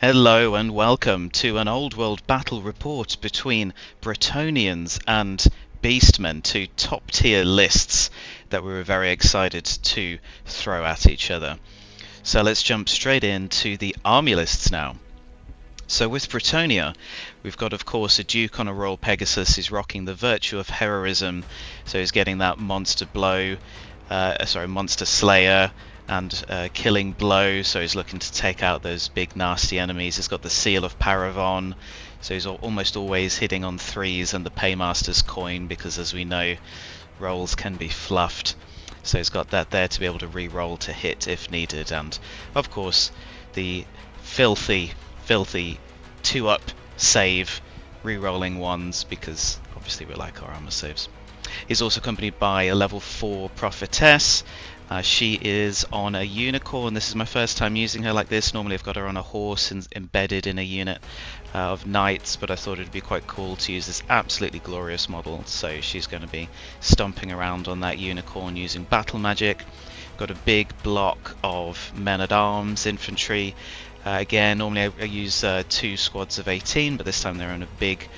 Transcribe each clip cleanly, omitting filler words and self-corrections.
Hello and welcome to an old world battle report between Bretonnians and Beastmen, two top tier lists that we were very excited to throw at each other. So let's jump straight into the army lists now. So with Bretonnia, we've got of course a Duke on a Royal Pegasus. He's rocking the virtue of heroism, so he's getting that monster blow, monster slayer, and killing blow, so he's looking to take out those big nasty enemies. He's got the seal of Paravon, so he's almost always hitting on threes and the Paymaster's coin, because as we know, rolls can be fluffed. So he's got that there to be able to re-roll to hit if needed, and of course the filthy 2-up save, re-rolling ones, because obviously we like our armor saves. He's also accompanied by a level 4 prophetess. She is on a unicorn. This is my first time using her like this. Normally I've got her on a horse and embedded in a unit of knights, but I thought it'd be quite cool to use this absolutely glorious model. So she's going to be stomping around on that unicorn using battle magic. Got a big block of men-at-arms, infantry. Again, normally I use 2 squads of 18, but this time they're in a big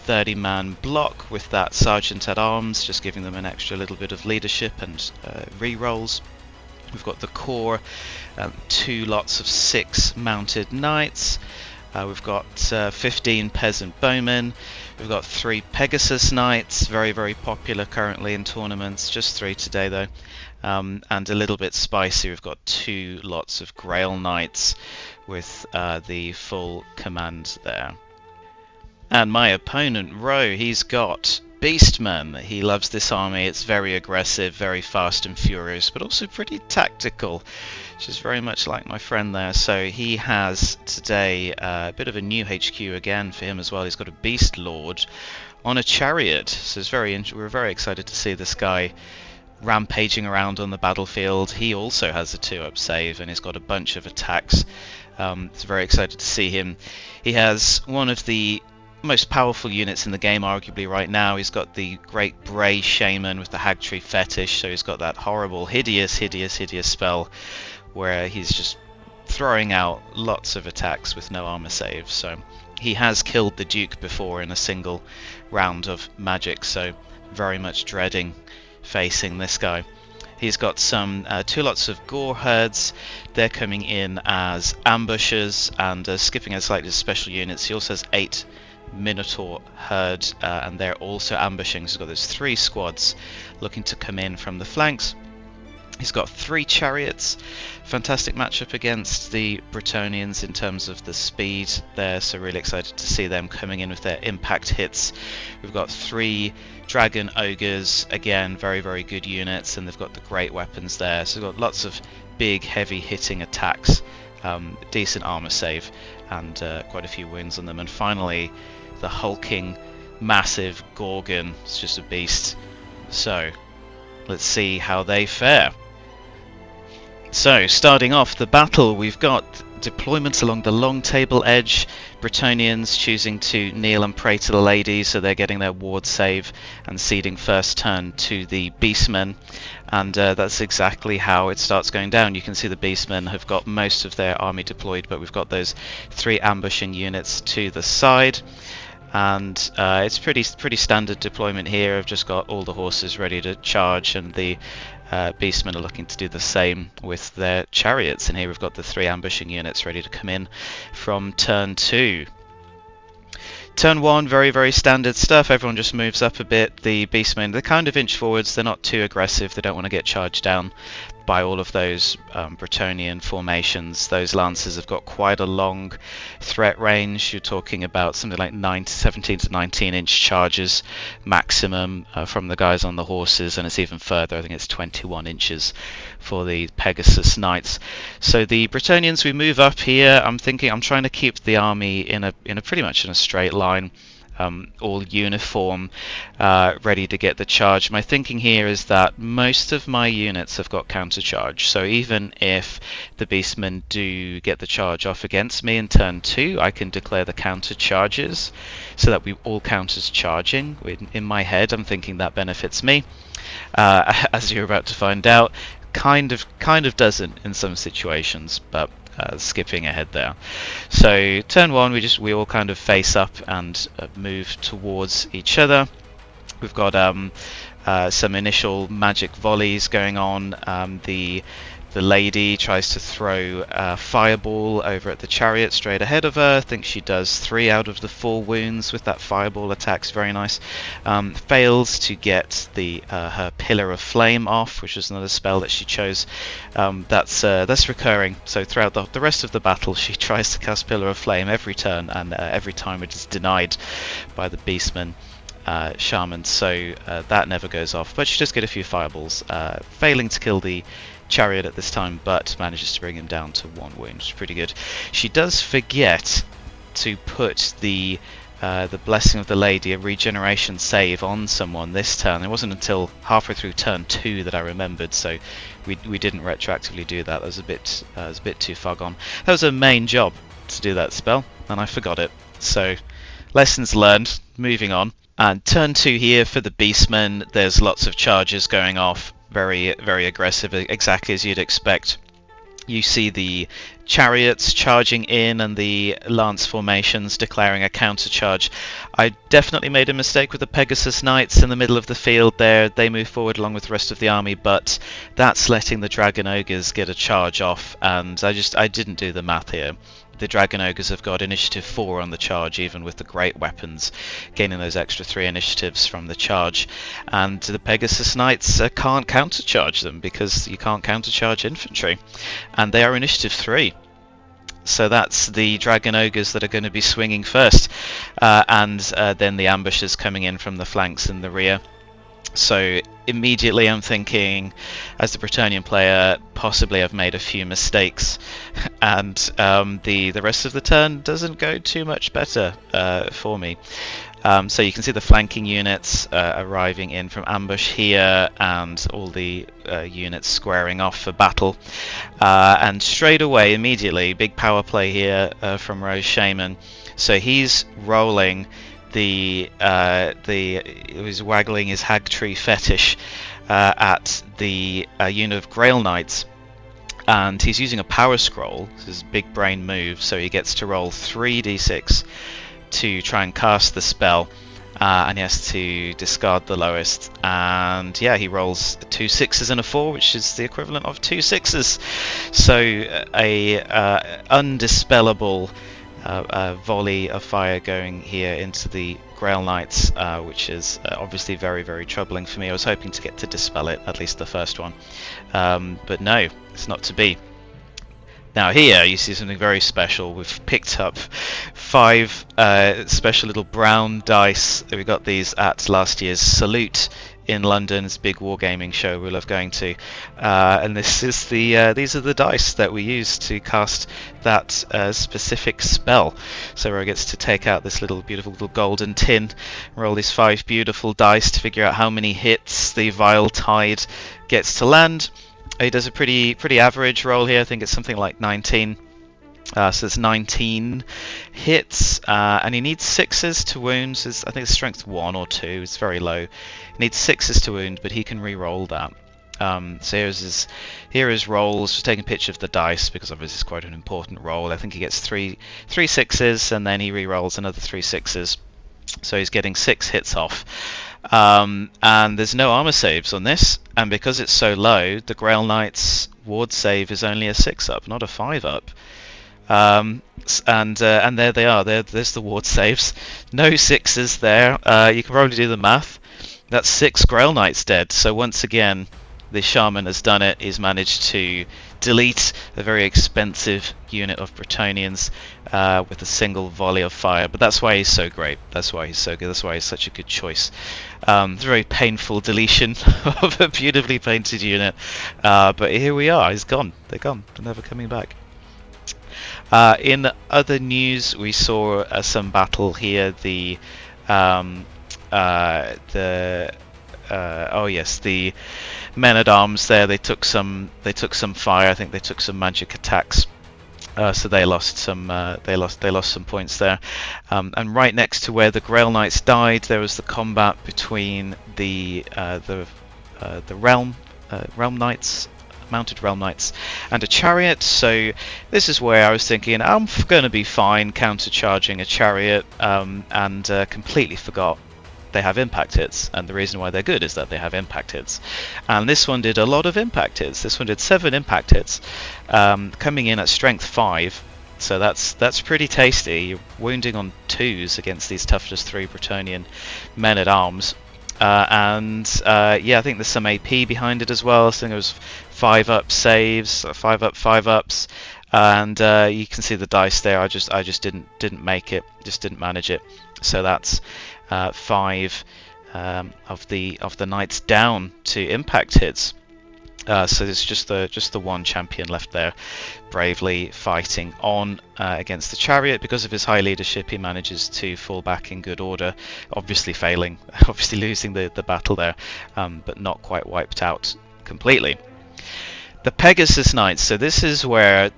30-man block with that sergeant at arms, just giving them an extra little bit of leadership and re-rolls. We've got the core, 2 lots of 6 mounted knights. We've got 15 peasant bowmen. We've got 3 Pegasus knights, very popular currently in tournaments, just 3 today though. And a little bit spicy, we've got 2 lots of Grail knights with the full command there. And my opponent, Ro, he's got Beastmen. He loves this army. It's very aggressive, very fast and furious, but also pretty tactical, which is very much like my friend there. So he has today a bit of a new HQ again for him as well. He's got a Beast Lord on a chariot. So it's we're very excited to see this guy rampaging around on the battlefield. He also has a 2-up save and he's got a bunch of attacks. It's very excited to see him. He has one of the most powerful units in the game arguably right now. He's got the Great Bray Shaman with the Hag Tree Fetish, so he's got that horrible, hideous spell where he's just throwing out lots of attacks with no armor save. So he has killed the Duke before in a single round of magic, so very much dreading facing this guy. He's got some 2 lots of gore herds. They're coming in as ambushers and skipping as slightly as special units. He also has 8 Minotaur herd, and they're also ambushing. So he's got those 3 squads looking to come in from the flanks. He's got 3 chariots. Fantastic matchup against the Bretonnians in terms of the speed there, so really excited to see them coming in with their impact hits. We've got 3 dragon ogres, again very good units, and they've got the great weapons there, so we've got lots of big heavy hitting attacks, decent armor save, and quite a few wounds on them. And finally the hulking massive Gorgon. It's just a beast. So let's see how they fare. So starting off the battle, we've got deployments along the long table edge. Bretonnians choosing to kneel and pray to the lady, so they're getting their ward save and ceding first turn to the Beastmen, and that's exactly how it starts going down. You can see the Beastmen have got most of their army deployed, but we've got those 3 ambushing units to the side, and it's pretty standard deployment here. I've just got all the horses ready to charge, and the Beastmen are looking to do the same with their chariots, and here we've got the 3 ambushing units ready to come in from turn 2. Turn 1, very standard stuff. Everyone just moves up a bit. The Beastmen, they kind of inch forwards. They're not too aggressive. They don't want to get charged down by all of those Bretonnian formations. Those lances have got quite a long threat range. You're talking about something like 17 to 19 inch charges maximum from the guys on the horses, and it's even further. I think it's 21 inches for the Pegasus Knights. So the Bretonnians, we move up here. I'm trying to keep the army in a pretty much in a straight line. All uniform, ready to get the charge. My thinking here is that most of my units have got counter charge, so even if the Beastmen do get the charge off against me in turn 2, I can declare the counter charges so that we all count as charging. In my head I'm thinking that benefits me, as you're about to find out. Kind of doesn't in some situations, but skipping ahead there. So turn 1, we all kind of face up and move towards each other. We've got some initial magic volleys going on. The lady tries to throw a fireball over at the chariot straight ahead of her. I think she does 3 out of the 4 wounds with that fireball attack. Very nice. Fails to get her pillar of flame off, which is another spell that she chose. That's recurring. So throughout the rest of the battle, she tries to cast pillar of flame every turn, and every time it is denied by the Beastmen. Shaman, so that never goes off, but she does get a few fireballs, failing to kill the chariot at this time, but manages to bring him down to 1 wound, which is pretty good. She does forget to put the Blessing of the Lady, a regeneration save, on someone this turn. It wasn't until halfway through turn 2 that I remembered, so we didn't retroactively do that. That was a bit too far gone. That was her main job, to do that spell, and I forgot it. So lessons learned. Moving on. And turn 2 here for the Beastmen. There's lots of charges going off, very, very aggressive, exactly as you'd expect. You see the chariots charging in and the lance formations declaring a counter charge. I definitely made a mistake with the Pegasus Knights in the middle of the field there. They move forward along with the rest of the army, but that's letting the Dragon Ogres get a charge off, and I didn't do the math here. The Dragon Ogres have got initiative 4 on the charge, even with the great weapons, gaining those extra 3 initiatives from the charge. And the Pegasus Knights can't countercharge them, because you can't countercharge infantry. And they are initiative 3. So that's the Dragon Ogres that are going to be swinging first. And then the ambushers coming in from the flanks and the rear. So immediately I'm thinking, as the Bretonnian player, possibly I've made a few mistakes, and the rest of the turn doesn't go too much better for me. So you can see the flanking units arriving in from ambush here, and all the units squaring off for battle. And straight away, immediately, big power play here from Rose Shaman. So he's rolling he was waggling his hag tree fetish at the unit of Grail Knights, and he's using a power scroll. This is a big brain move, so he gets to roll 3d6 to try and cast the spell, and he has to discard the lowest, and yeah, he rolls 2 6s and a 4, which is the equivalent of 2 6s. So a undispellable volley of fire going here into the Grail Knights, which is obviously very, very troubling for me. I was hoping to get to dispel it, at least the first one, but no, it's not to be. Now here you see something very special. We've picked up 5 special little brown dice. We got these at last year's Salute in London. It's a big wargaming show we love going to, and these are the dice that we use to cast that specific spell. So Ro gets to take out this beautiful little golden tin, roll these 5 beautiful dice to figure out how many hits the Vile Tide gets to land. He does a pretty average roll here. I think it's something like 19. So it's 19 hits, and he needs 6s to wound. I think it's strength 1 or 2. It's very low. He needs 6s to wound, but he can re-roll that. So here his rolls. Just taking a picture of the dice, because obviously it's quite an important roll. I think he gets 3 6s, and then he re-rolls another 3 6s. So he's getting 6 hits off. And there's no armor saves on this, and because it's so low, the Grail Knight's ward save is only a 6-up, not a 5-up. And there they are. There's the ward saves. No 6s there. You can probably do the math. That's 6 Grail Knights dead. So once again, the Shaman has done it. He's managed to delete a very expensive unit of Bretonnians with a single volley of fire. But that's why he's so great. That's why he's so good. That's why he's such a good choice. It's a very painful deletion of a beautifully painted unit. But here we are. He's gone. They're gone. They're never coming back. In other news, we saw some battle here. The men-at-arms there. They took some fire. I think they took some magic attacks. So they lost some points there. And right next to where the Grail Knights died, there was the combat between the realm Knights. mounted realm knights, and a chariot. So this is where I was thinking I'm going to be fine countercharging a chariot, and completely forgot they have impact hits, and the reason why they're good is that they have impact hits. And this one did a lot of impact hits. This one did 7 impact hits, coming in at strength 5. So that's pretty tasty. You're wounding on 2s against these toughness 3 Bretonnian men at arms. Yeah, I think there's some AP behind it as well. I think it was 5 up saves, 5 up, 5 ups, and you can see the dice there. I just didn't make it, just didn't manage it. So that's 5 of the knights down to impact hits. So there's just the one champion left there, bravely fighting on against the chariot. Because of his high leadership, he manages to fall back in good order, obviously failing, obviously losing the battle there, but not quite wiped out completely. The Pegasus Knights, so this is where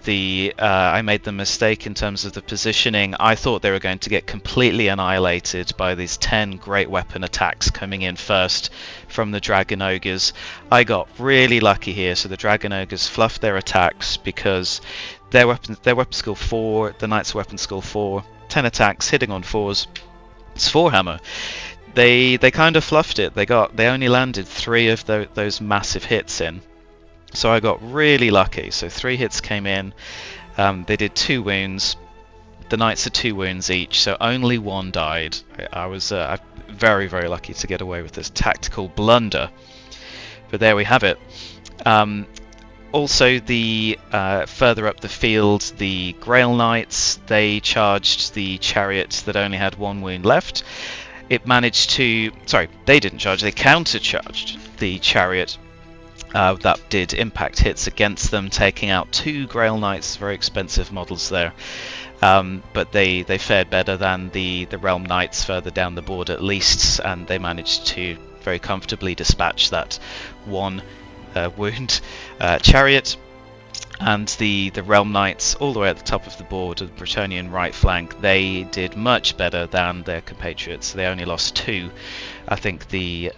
I made the mistake in terms of the positioning. I thought they were going to get completely annihilated by these 10 great weapon attacks coming in first from the Dragon Ogres. I got really lucky here, so the Dragon Ogres fluffed their attacks because their weapon skill 4, the Knights weapon skill 4, 10 attacks, hitting on 4s, it's 4 hammer. They kind of fluffed it. They only landed 3 of those massive hits in. So I got really lucky. So 3 hits came in. They did 2 wounds. The knights are 2 wounds each, so only 1 died. I was very, very lucky to get away with this tactical blunder. But there we have it. Also, the further up the field, the Grail Knights, they charged the chariot that only had 1 wound left. It managed to... Sorry, they didn't charge. They countercharged the chariot. That did impact hits against them, taking out 2 Grail Knights, very expensive models there. But they fared better than the Realm Knights further down the board at least, and they managed to very comfortably dispatch that 1 wound chariot. And the Realm Knights, all the way at the top of the board, the Bretonnian right flank, they did much better than their compatriots. They only lost 2. I think the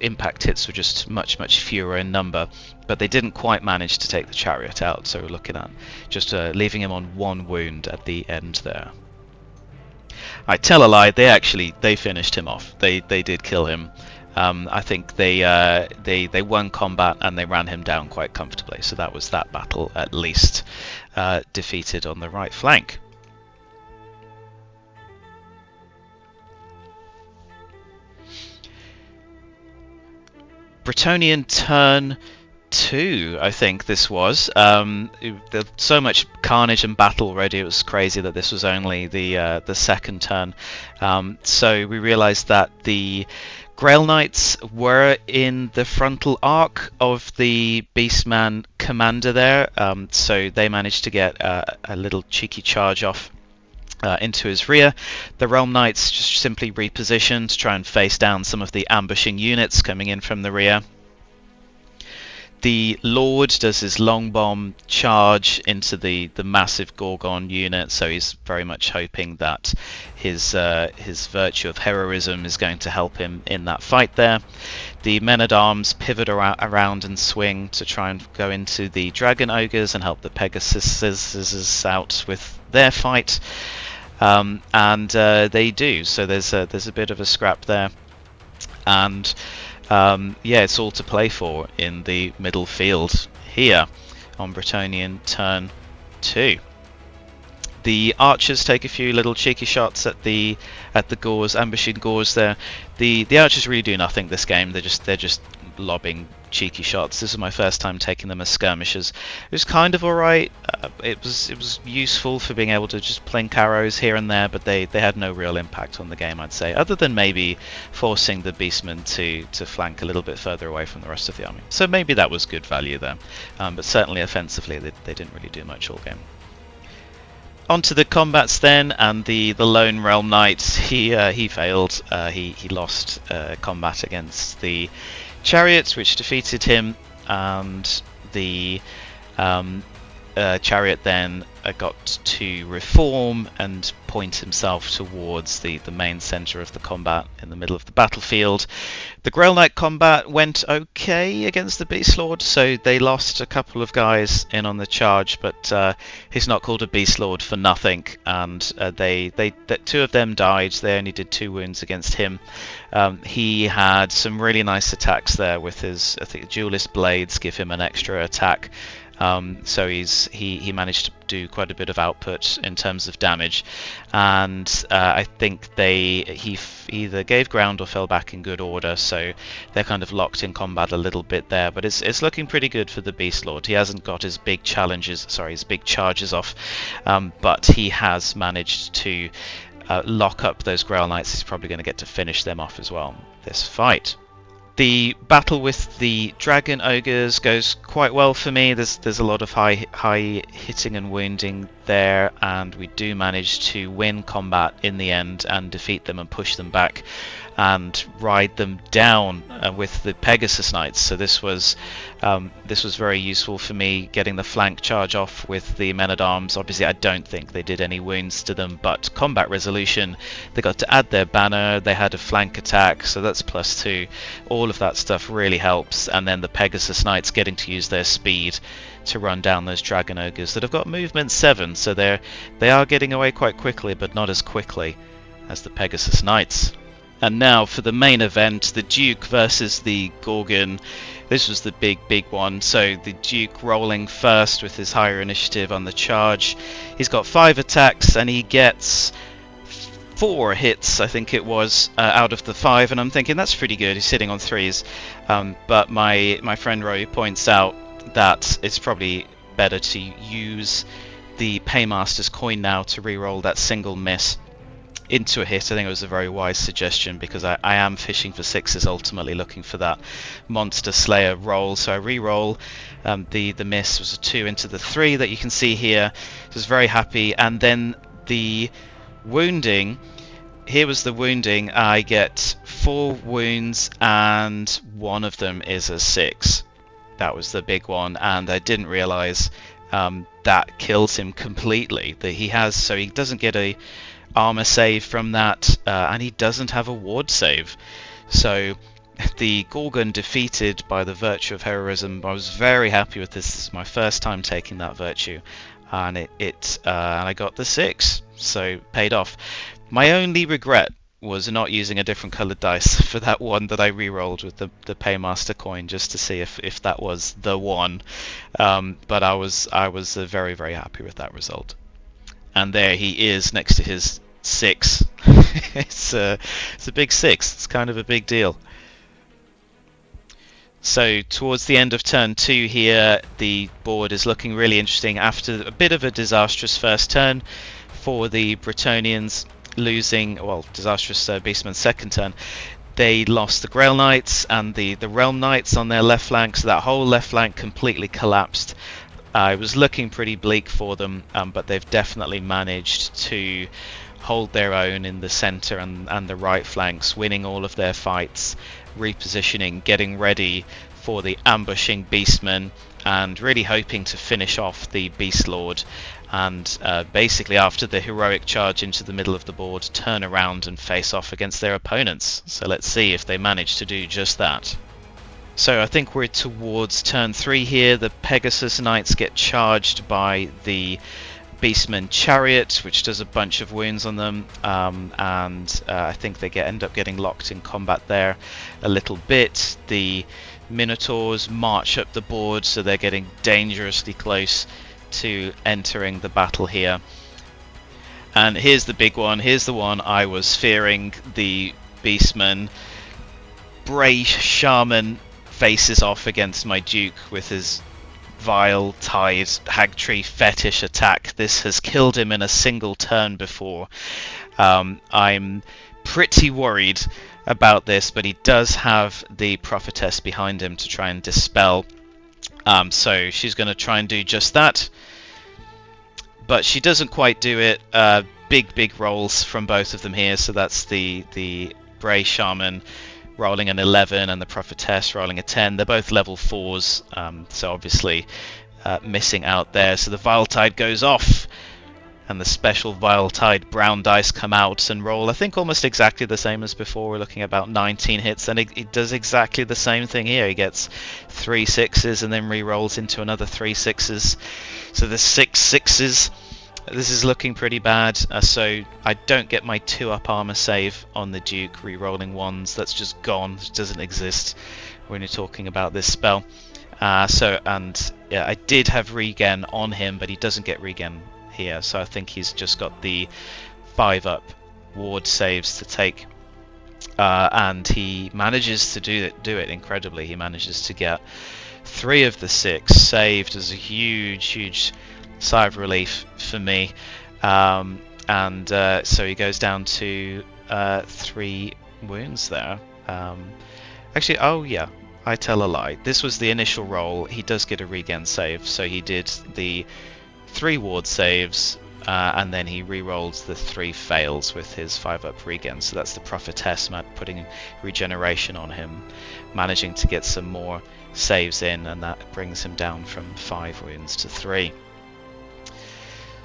impact hits were just much fewer in number, but they didn't quite manage to take the chariot out. So we're looking at just leaving him on 1 wound at the end there. I tell a lie. They finished him off. They did kill him. I think they won combat and they ran him down quite comfortably. So that was that battle at least defeated on the right flank. Bretonnian turn 2, I think this was. There's so much carnage and battle already. It was crazy that this was only the second turn. So we realised that the Grail Knights were in the frontal arc of the Beastman commander there, so they managed to get a little cheeky charge off into his rear. The Realm Knights just simply repositioned to try and face down some of the ambushing units coming in from the rear. The Lord does his long bomb charge into the massive Gorgon unit, so he's very much hoping that his virtue of heroism is going to help him in that fight there. The men-at-arms pivot around and swing to try and go into the Dragon Ogres and help the Pegasus out with their fight, and they do. So there's a bit of a scrap there, and yeah, it's all to play for in the middle field here on Bretonnian turn 2. The archers take a few little cheeky shots at the Gors, ambushing Gors there. The archers really do nothing this game. They're just lobbing cheeky shots. This is my first time taking them as skirmishers. It was kind of alright. It was useful for being able to just plink arrows here and there, but they had no real impact on the game, I'd say, other than maybe forcing the Beastmen to flank a little bit further away from the rest of the army. So maybe that was good value there, but certainly offensively they didn't really do much all game. On to the combats then, and the lone Realm Knight, he failed. He lost combat against the chariots, which defeated him, and the chariot then got to reform and point himself towards the main centre of the combat in the middle of the battlefield. The Grail Knight combat went okay against the Beast Lord, so they lost a couple of guys in on the charge, but he's not called a Beast Lord for nothing, and two of them died. They only did 2 wounds against him. He had some really nice attacks there with his, I think, duelist blades give him an extra attack. So he managed to do quite a bit of output in terms of damage, and I think he either gave ground or fell back in good order, so they're kind of locked in combat a little bit there. But it's looking pretty good for the Beast Lord. He hasn't got his big charges off, but he has managed to lock up those Grail Knights. He's probably going to get to finish them off as well this fight. The battle with the Dragon Ogres goes quite well for me. There's a lot of high hitting and wounding there, and we do manage to win combat in the end and defeat them and push them back and ride them down with the Pegasus Knights. So this was very useful for me, getting the flank charge off with the men-at-arms. Obviously I don't think they did any wounds to them, but combat resolution, they got to add their banner, they had a flank attack, so that's +2. All of that stuff really helps, and then the Pegasus Knights getting to use their speed to run down those Dragon Ogres that have got movement 7, so they are getting away quite quickly, but not as quickly as the Pegasus Knights. And now for the main event, the Duke versus the Gorgon. This was the big one. So the Duke rolling first with his higher initiative on the charge. He's got 5 attacks and he gets 4 hits, I think it was, out of the 5. And I'm thinking that's pretty good. He's sitting on 3s. But my friend Roy points out that it's probably better to use the Paymaster's coin now to reroll that single miss into a hit. I think it was a very wise suggestion, because I am fishing for 6s, ultimately looking for that monster slayer roll. So I re-roll. The miss was a 2 into the 3 that you can see here. I was very happy. And then the wounding, here was the wounding. I get 4 wounds and one of them is a 6. That was the big one, and I didn't realize that kills him completely. He doesn't get a armor save from that, and he doesn't have a ward save. So the Gorgon defeated by the virtue of heroism. I was very happy with this. This is my first time taking that virtue, and and I got the 6, so paid off. My only regret was not using a different coloured dice for that one that I re-rolled with the Paymaster coin, just to see if that was the one. But I was very, very happy with that result. And there he is next to his 6. It's a big 6. It's kind of a big deal. So towards the end of turn 2 here, the board is looking really interesting after a bit of a disastrous first turn for the Bretonnians, disastrous Beastmen's second turn. They lost the Grail Knights and the Realm Knights on their left flank, so that whole left flank completely collapsed. It was looking pretty bleak for them, but they've definitely managed to hold their own in the centre and the right flanks, winning all of their fights, repositioning, getting ready for the ambushing Beastmen, and really hoping to finish off the Beast Lord, and basically after the heroic charge into the middle of the board, turn around and face off against their opponents. So let's see if they manage to do just that. So I think we're towards turn 3 here. The Pegasus Knights get charged by the Beastmen chariot, which does a bunch of wounds on them, and I think they end up getting locked in combat there a little bit. The Minotaurs march up the board, so they're getting dangerously close to entering the battle here. And here's the big one. Here's the one I was fearing. The Beastman Bray Shaman faces off against my Duke with his vile tide hag tree fetish attack. This has killed him in a single turn before. I'm pretty worried about this, but he does have the prophetess behind him to try and dispel. So she's going to try and do just that, but she doesn't quite do it. Big rolls from both of them here. So that's the Bray Shaman rolling an 11 and the prophetess rolling a 10. They're both level 4s, so obviously missing out there. So the Vile Tide goes off, and the special Vile Tide brown dice come out and roll, I think, almost exactly the same as before. We're looking at about 19 hits, and it does exactly the same thing here. He gets 3 6s and then re-rolls into another 3 6s. So there's 6 6s. This is looking pretty bad, so I don't get my 2-up armor save on the Duke, re-rolling 1s. That's just gone. It doesn't exist when you're talking about this spell. Yeah, I did have regen on him, but he doesn't get regen here, so I think he's just got the 5-up ward saves to take, and he manages to do it incredibly. He manages to get 3 of the 6 saved as a huge sigh of relief for me, so he goes down to 3 wounds there. Actually, oh yeah, I tell a lie. This was the initial roll. He does get a regen save, so he did the 3 ward saves, and then he re-rolled the 3 fails with his 5-up regen. So that's the Prophetess putting regeneration on him, managing to get some more saves in, and that brings him down from 5 wounds to 3.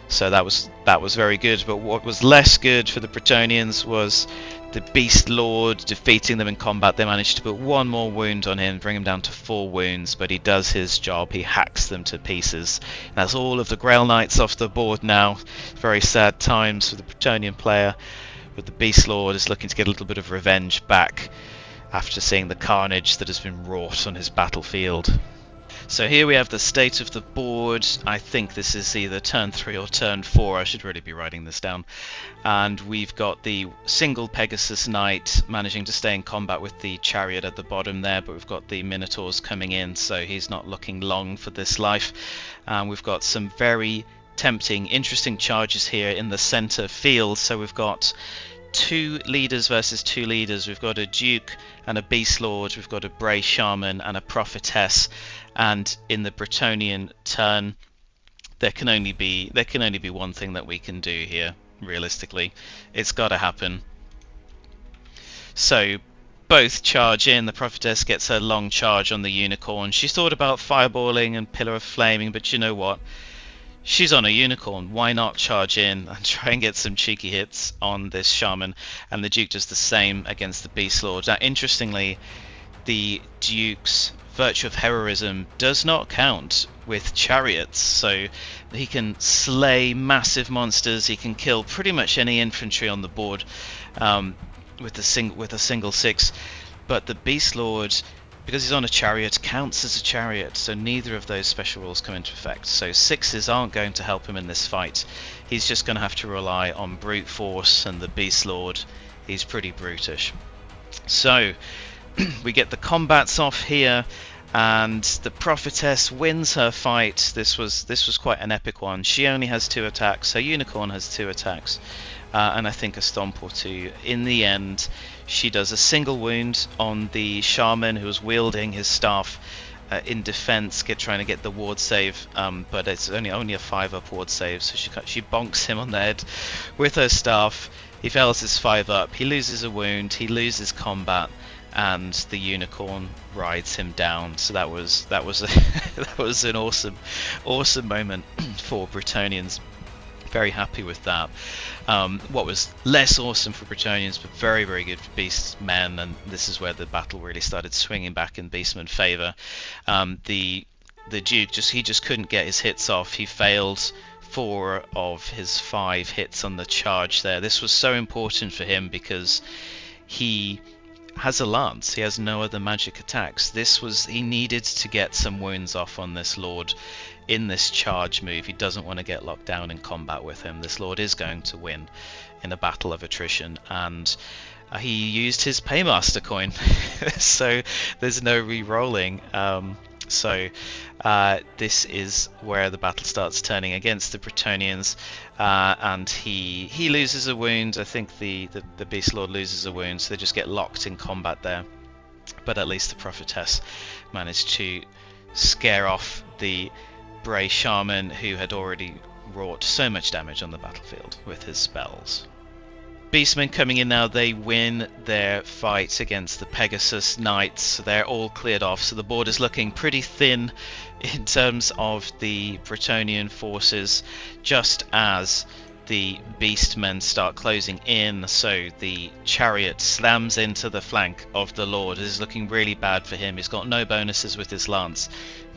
So that was very good. But what was less good for the Bretonnians was the Beast Lord defeating them in combat. They managed to put 1 more wound on him, bring him down to 4 wounds, but he does his job. He hacks them to pieces. And that's all of the Grail Knights off the board now. Very sad times for the Bretonnian player, but the Beast Lord is looking to get a little bit of revenge back after seeing the carnage that has been wrought on his battlefield. So here we have the state of the board. I think this is either turn 3 or turn 4. I should really be writing this down. And we've got the single Pegasus Knight managing to stay in combat with the chariot at the bottom there, but we've got the Minotaurs coming in, so he's not looking long for this life. We've got some very tempting, interesting charges here in the center field. So we've got 2 leaders versus 2 leaders. We've got a Duke and a Beast Lord. We've got a Bray Shaman and a Prophetess. And in the Bretonian turn, there can only be one thing that we can do here. Realistically, it's got to happen. So both charge in. The Prophetess gets her long charge on the Unicorn. She's thought about fireballing and Pillar of Flaming, but you know what? She's on a Unicorn. Why not charge in and try and get some cheeky hits on this Shaman? And the Duke does the same against the Beast Lord. Now, interestingly, the Duke's Virtue of Heroism does not count with chariots, so he can slay massive monsters. He can kill pretty much any infantry on the board with a single 6. But the Beast Lord, because he's on a chariot, counts as a chariot, so neither of those special rules come into effect. So 6s aren't going to help him in this fight. He's just going to have to rely on brute force, and the Beast Lord, he's pretty brutish. So we get the combats off here, and the Prophetess wins her fight. This was quite an epic one. She only has 2 attacks. Her Unicorn has 2 attacks, and I think a stomp or 2. In the end, she does a single wound on the Shaman who was wielding his staff in defense, trying to get the ward save, but it's only a 5-up ward save, so she bonks him on the head with her staff. He fails his 5-up. He loses a wound. He loses combat, and the Unicorn rides him down. So that was that was an awesome moment for Bretonnians. Very happy with that. What was less awesome for Bretonnians, but very, very good for Beastmen, and this is where the battle really started swinging back in Beastmen favour. The Duke just couldn't get his hits off. He failed 4 of his 5 hits on the charge there. This was so important for him because he has a lance. He has no other magic attacks. He needed to get some wounds off on this Lord in this charge move. He doesn't want to get locked down in combat with him. This Lord is going to win in a battle of attrition, and he used his Paymaster coin, so there's no re-rolling. This is where the battle starts turning against the Bretonnians, and he loses a wound. I think the Beast Lord loses a wound, so they just get locked in combat there. But at least the Prophetess managed to scare off the Bray Shaman, who had already wrought so much damage on the battlefield with his spells. Beastmen coming in now, they win their fight against the Pegasus Knights. So they're all cleared off, so the board is looking pretty thin in terms of the Bretonnian forces, just as the Beastmen start closing in. So the chariot slams into the flank of the Lord. It is looking really bad for him. He's got no bonuses with his lance.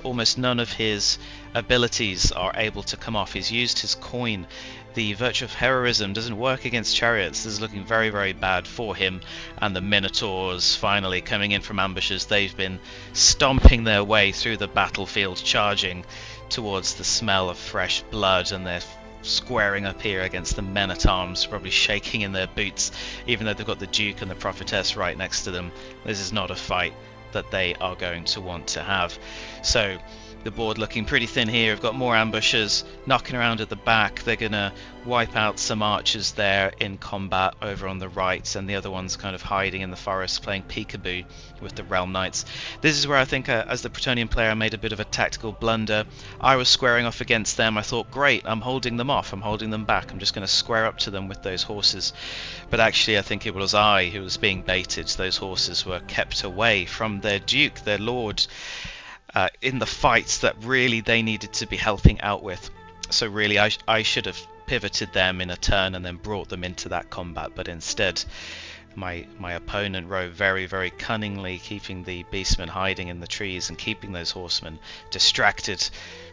Almost none of his abilities are able to come off. He's used his coin. The virtue of heroism doesn't work against chariots. This is looking very, very bad for him. And the Minotaurs finally coming in from ambushes. They've been stomping their way through the battlefield, charging towards the smell of fresh blood, and they're squaring up here against the men-at-arms, probably shaking in their boots, even though they've got the Duke and the Prophetess right next to them. This is not a fight that they are going to want to have. So the board looking pretty thin here. We've got more ambushers knocking around at the back. They're going to wipe out some archers there in combat over on the right, and the other ones kind of hiding in the forest playing peekaboo with the Realm Knights. This is where I think as the Bretonnian player I made a bit of a tactical blunder. I was squaring off against them. I thought, great, I'm holding them off, I'm holding them back, I'm just going to square up to them with those horses. But actually I think it was I who was being baited. Those horses were kept away from their Duke, their Lord, in the fights that really they needed to be helping out with. So really I should have pivoted them in a turn and then brought them into that combat, but instead my opponent rode very, very cunningly, keeping the Beastmen hiding in the trees and keeping those horsemen distracted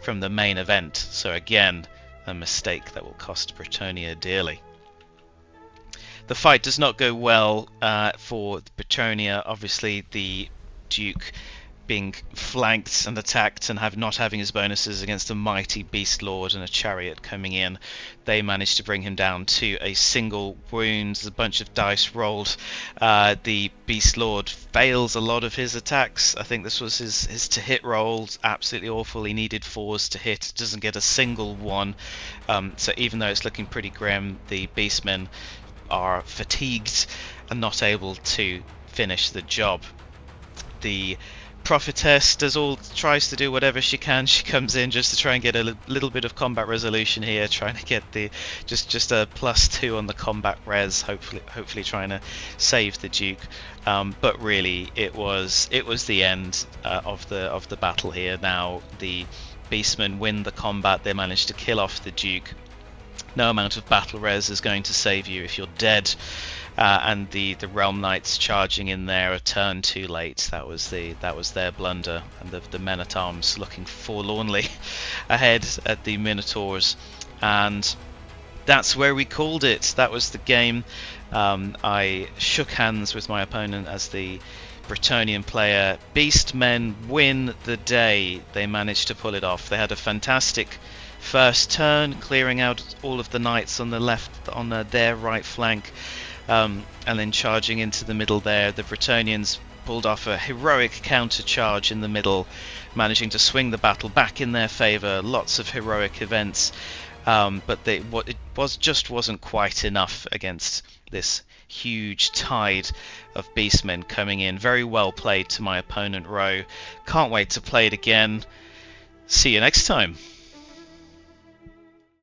from the main event. So again, a mistake that will cost Bretonnia dearly. The fight does not go well for Bretonnia. Obviously the Duke being flanked and attacked and not having his bonuses against a mighty beast lord and a chariot coming in, they managed to bring him down to a single wound. There's a bunch of dice rolled. The beast lord fails a lot of his attacks. I think this was his to hit roll. Absolutely awful. He needed 4s to hit, doesn't get a single one. So even though it's looking pretty grim, the beastmen are fatigued and not able to finish the job. The Prophetess tries to do whatever she can. She comes in just to try and get a little bit of combat resolution here, trying to get the just a +2 on the combat res, hopefully trying to save the Duke. But really, it was the end of the battle here. Now the Beastmen win the combat. They manage to kill off the Duke. No amount of battle res is going to save you if you're dead. And the Realm Knights charging in there a turn too late. That was their blunder, and the men-at-arms looking forlornly ahead at the Minotaurs, and that's where we called it. That was the game. I shook hands with my opponent as the Bretonnian player. Beastmen win the day. They managed to pull it off. They had a fantastic first turn, clearing out all of the knights on the left, on their right flank. And then charging into the middle there, the Bretonnians pulled off a heroic counter charge in the middle, managing to swing the battle back in their favour. Lots of heroic events, but it wasn't quite enough against this huge tide of Beastmen coming in. Very well played to my opponent, Rowe. Can't wait to play it again. See you next time.